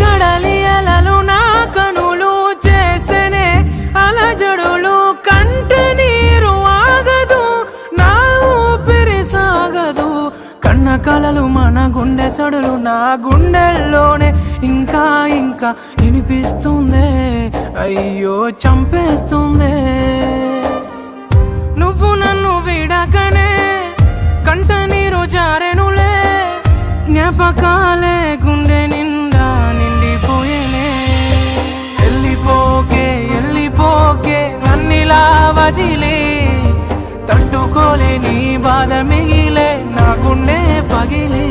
కడలి అలలు నా కనులు చేసనే అలజడులు కంట నీరు ఆగదు నా ఊపిరి సాగదు కన్న కలలు మన గుండె సడులు నా గుండెల్లోనే ఇంకా ఇంకా వినిపిస్తుందే అయ్యో చంపేస్తుందే నువ్వు నన్ను విడకనే కంట నీరు జారెనులే జ్ఞాపకాలే గుండె నిండా నిండిపోయేనే వెళ్ళిపోకే నన్నిలా వదిలే తట్టుకోలే నీ బాధ మిగిలే నా గుండె పగిలే